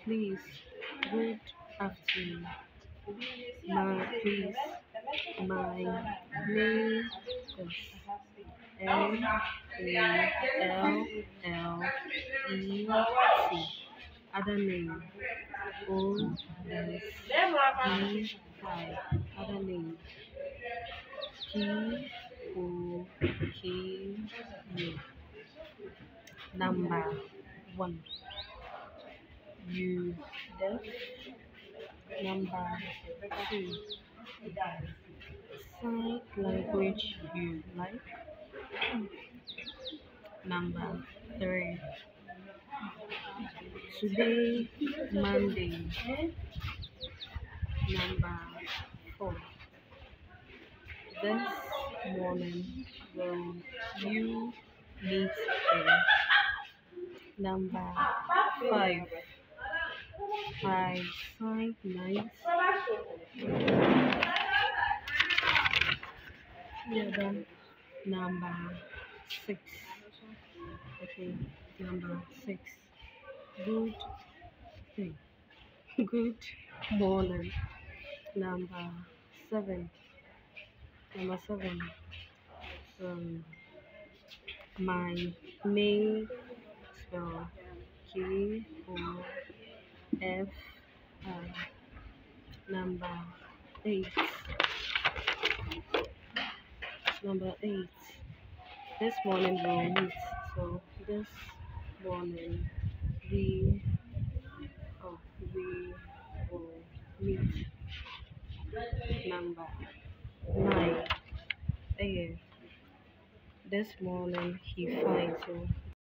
Please, good afternoon. Please, my name is Malleti. Other name OSEI. Other name POKU. Number one, you deaf. Number two, sign language you like. Number three, today Monday. Number four, this morning will you meet her? Number five, I find nice. Yeah, number six. Okay, number six. Good thing. Good morning. Number seven. Number seven. Um, my name spell KOFI. Number eight. Number eight. This morning we'll meet. So this morning we we will meet. Number nine. This morning he finds you.